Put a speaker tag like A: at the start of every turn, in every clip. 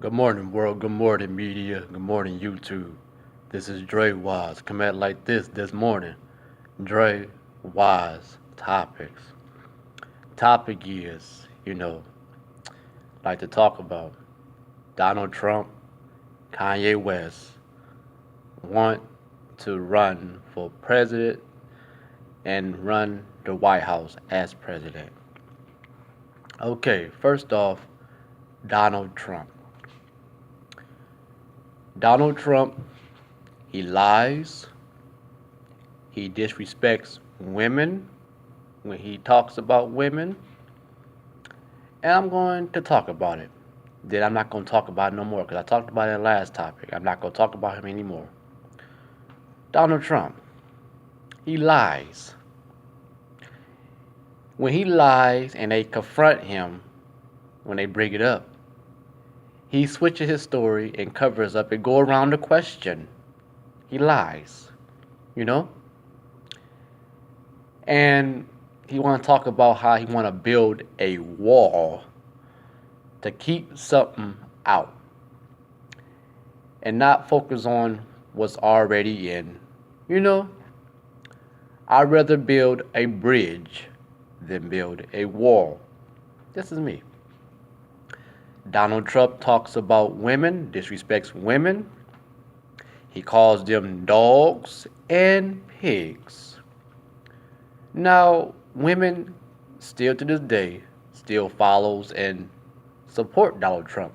A: Good morning, world. Good morning, media. Good morning, YouTube. This is Drewize. Come at like this morning. Drewize Topics. Topic is, like to talk about Donald Trump, Kanye West want to run for president and run the White House as president. Okay, first off, Donald Trump. Donald Trump, he lies, he disrespects women when he talks about women, and I'm going to talk about it. Then I'm not going to talk about it no more because I talked about it in the last topic. I'm not going to talk about him anymore. Donald Trump, he lies. When he lies and they confront him, when they bring it up, he switches his story and covers up and go around the question. He lies, you know? And he want to talk about how he want to build a wall to keep something out and not focus on what's already in. You know, I'd rather build a bridge than build a wall. This is me. Donald Trump talks about women, disrespects women. He calls them dogs and pigs. Now, women still to this day still follows and support Donald Trump,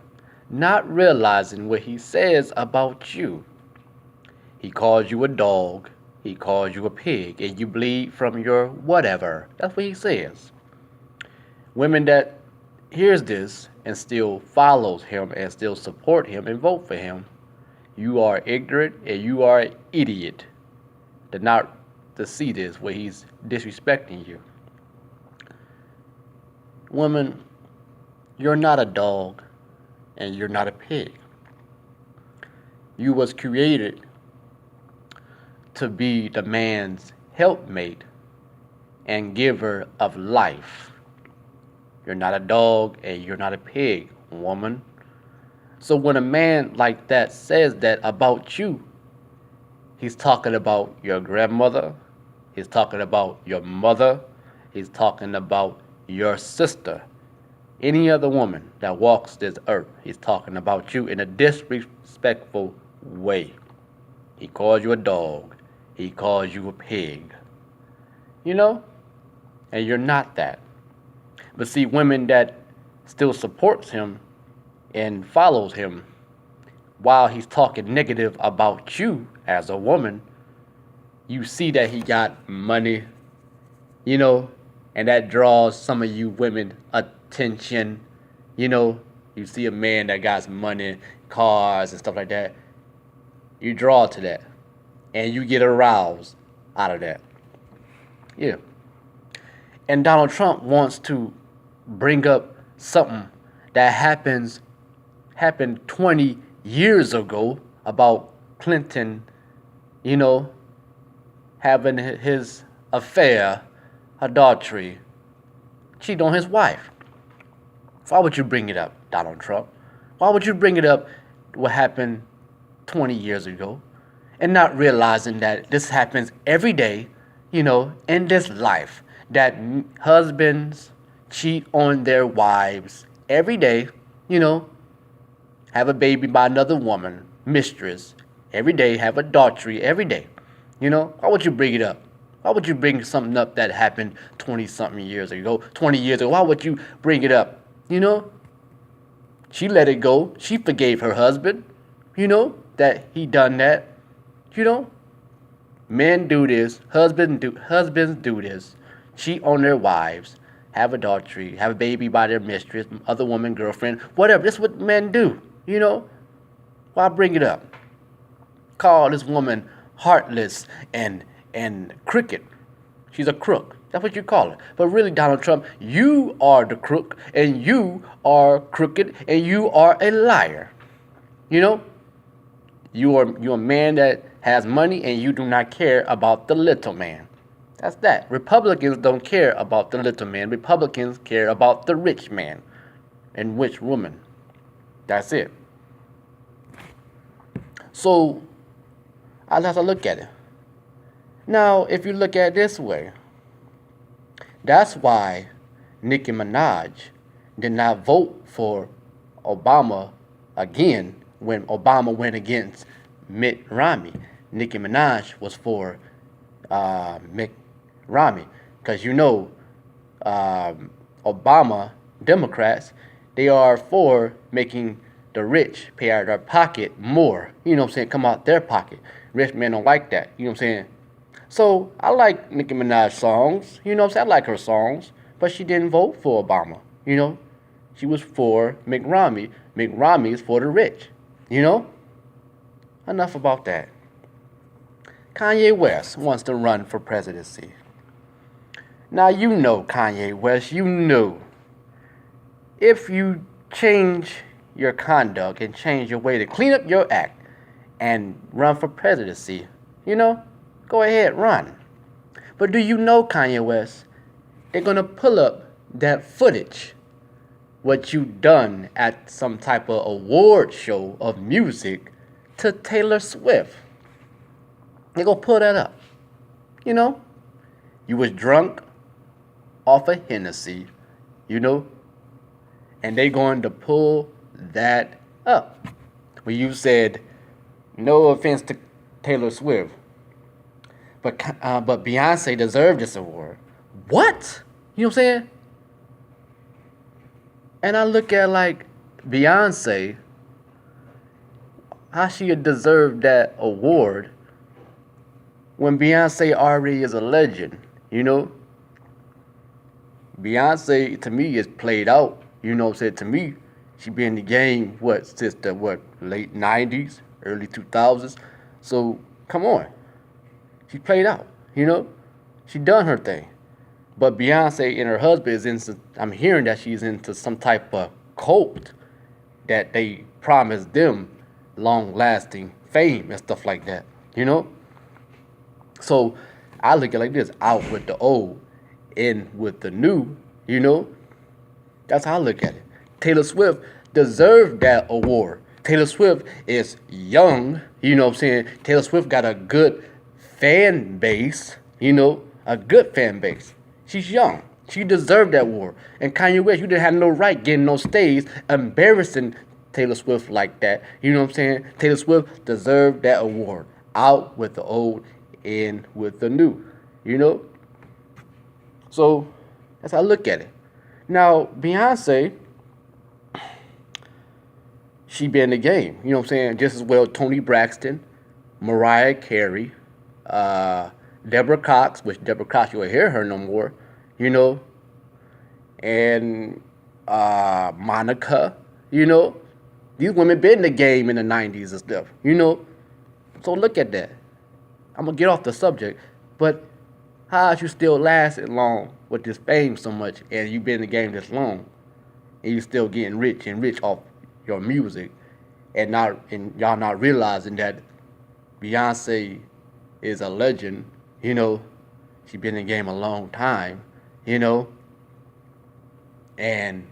A: not realizing what he says about you. He calls you a dog, he calls you a pig, and you bleed from your whatever. That's what he says. Women that hears this and still follows him and still support him and vote for him, you are ignorant and you are an idiot to not to see this where he's disrespecting you. Woman, you're not a dog and you're not a pig. You was created to be the man's helpmate and giver of life. You're not a dog and you're not a pig, woman. So when a man like that says that about you, he's talking about your grandmother, he's talking about your mother, he's talking about your sister, any other woman that walks this earth. He's talking about you in a disrespectful way. He calls you a dog, he calls you a pig. You know? And you're not that. But see, women that still supports him and follows him while he's talking negative about you as a woman, you see that he got money, and that draws some of you women attention. You see a man that got money, cars and stuff like that, you draw to that and you get aroused out of that. Yeah. And Donald Trump wants to bring up something that happened 20 years ago about Clinton, having his affair, adultery, cheat on his wife. Why would you bring it up, Donald Trump? Why would you bring it up what happened 20 years ago and not realizing that this happens every day, in this life, that husbands cheat on their wives every day, have a baby by another woman, mistress, every day, have adultery every day. Why would you bring it up? Why would you bring something up that happened 20 something years ago, 20 years ago? Why would you bring it up? She let it go. She forgave her husband, that he done that. Men do this, husbands do this, cheat on their wives, have adultery, have a baby by their mistress, other woman, girlfriend, whatever. This is what men do, Why bring it up? Call this woman heartless and crooked. She's a crook. That's what you call it. But really, Donald Trump, you are the crook, and you are crooked, and you are a liar. You're a man that has money, and you do not care about the little man. That's that. Republicans don't care about the little man. Republicans care about the rich man and rich woman. That's it. So I'll have to look at it. Now, if you look at it this way, that's why Nicki Minaj did not vote for Obama again when Obama went against Mitt Romney. Nicki Minaj was for Mitt Romney because Obama Democrats, they are for making the rich pay out of their pocket more. You know what I'm saying? Come out their pocket. Rich men don't like that. You know what I'm saying? So I like Nicki Minaj songs. You know what I'm saying? I like her songs. But she didn't vote for Obama. You know? She was for Mitt Romney. Mitt Romney is for the rich. You know? Enough about that. Kanye West wants to run for presidency. Now you know Kanye West, you know. If you change your conduct and change your way to clean up your act and run for presidency, go ahead, run. But do you know, Kanye West, they're going to pull up that footage, what you done at some type of award show of music to Taylor Swift. They're going to pull that up. You was drunk off of Hennessy, and they going to pull that up. When you said, no offense to Taylor Swift, but Beyonce deserved this award. What? You know what I'm saying? And I look at like Beyonce, how she deserved that award when Beyonce already is a legend, Beyonce, to me, is played out. To me, she been in the game, since the late 90s, early 2000s. So, come on. She played out, She done her thing. But Beyonce and her husband I'm hearing that she's into some type of cult that they promised them long-lasting fame and stuff like that, So, I look at it like this, out with the old, in with the new, That's how I look at it. Taylor Swift deserved that award. Taylor Swift is young, Taylor Swift got a good fan base, a good fan base. She's young. She deserved that award. And Kanye West, you didn't have no right getting no stage embarrassing Taylor Swift like that. Taylor Swift deserved that award. Out with the old, in with the new, So, that's how I look at it. Now, Beyonce, she been in the game, just as well Toni Braxton, Mariah Carey, Deborah Cox, which Deborah Cox, you won't hear her no more, and Monica, These women been in the game in the 90s and stuff, So look at that. I'm going to get off the subject, but how is you still lasting long with this fame so much and you been in the game this long and you still getting rich off your music and y'all not realizing that Beyonce is a legend, she been in the game a long time, and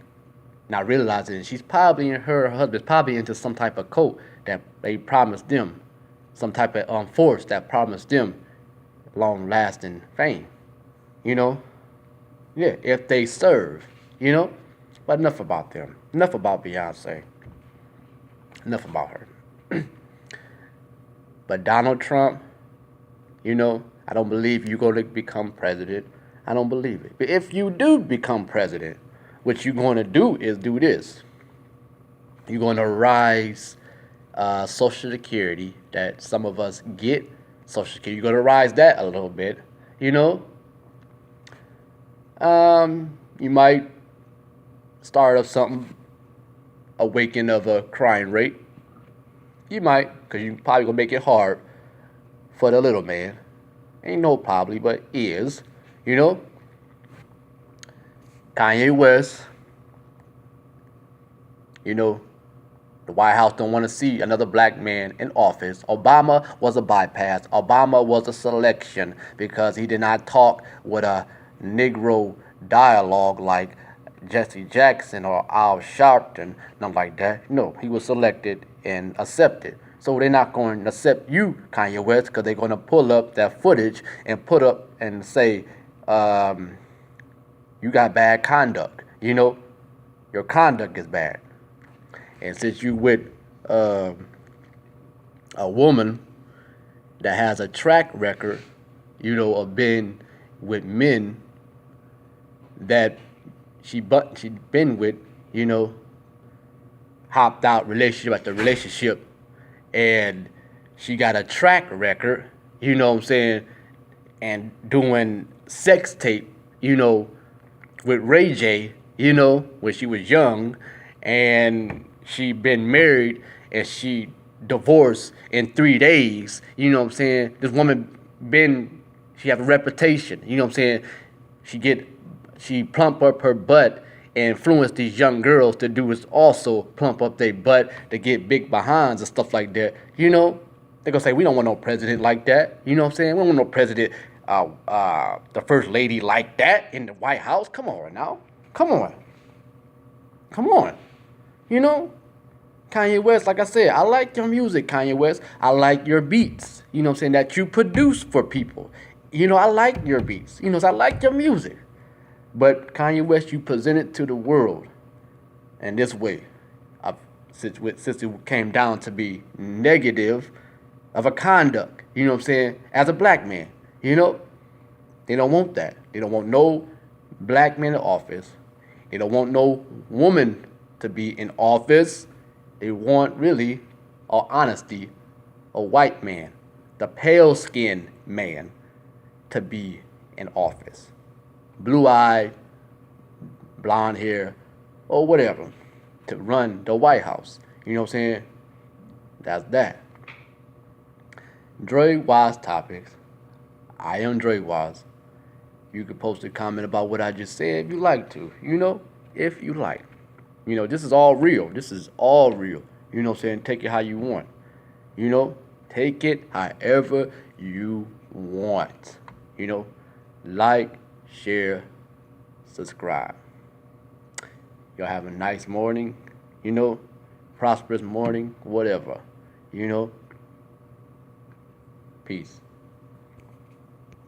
A: not realizing she's probably her husband's probably into some type of cult that they promised them, some type of force that promised them long-lasting fame, Yeah, if they serve, But enough about them. Enough about Beyonce. Enough about her. But Donald Trump, I don't believe you're going to become president. I don't believe it. But if you do become president, what you're going to do is do this. You're going to rise Social Security that some of us get. Social Security, you're going to rise that a little bit, You might start up something, awaken of a crime rate. You might, because you probably going to make it hard for the little man. Ain't no probably, but is, Kanye West, the White House don't want to see another black man in office. Obama was a bypass. Obama was a selection because he did not talk with a Negro dialogue like Jesse Jackson or Al Sharpton, nothing like that. No, he was selected and accepted. So they're not going to accept you, Kanye West, because they're going to pull up that footage and put up and say, you got bad conduct. Your conduct is bad. And since you with a woman that has a track record, of being with men that she been with, hopped out relationship after relationship, and she got a track record, what I'm saying, and doing sex tape, with Ray J, when she was young, and she been married and she divorced in 3 days, what I'm saying? This woman she have a reputation, what I'm saying? She plump up her butt and influence these young girls to do is also plump up their butt to get big behinds and stuff like that. They're gonna say we don't want no president like that. You know what I'm saying? We don't want no president, the first lady like that in the White House. Come on now, come on. Kanye West, like I said, I like your music, Kanye West. I like your beats. What I'm saying, that you produce for people. I like your beats. So I like your music. But Kanye West, you present it to the world in this way. Since it came down to be negative of a conduct, what I'm saying, as a black man, they don't want that. They don't want no black man in office. They don't want no woman to be in office. They want, really, all honesty, a white man, the pale-skinned man, to be in office. Blue-eyed, blonde hair, or whatever, to run the White House. You know what I'm saying? That's that. Drewize Topics. I am Drewize. You can post a comment about what I just said if you like to. If you like. This is all real. This is all real. What I'm saying? Take it how you want. Take it however you want. Like, share, subscribe. Y'all have a nice morning, prosperous morning, whatever. Peace.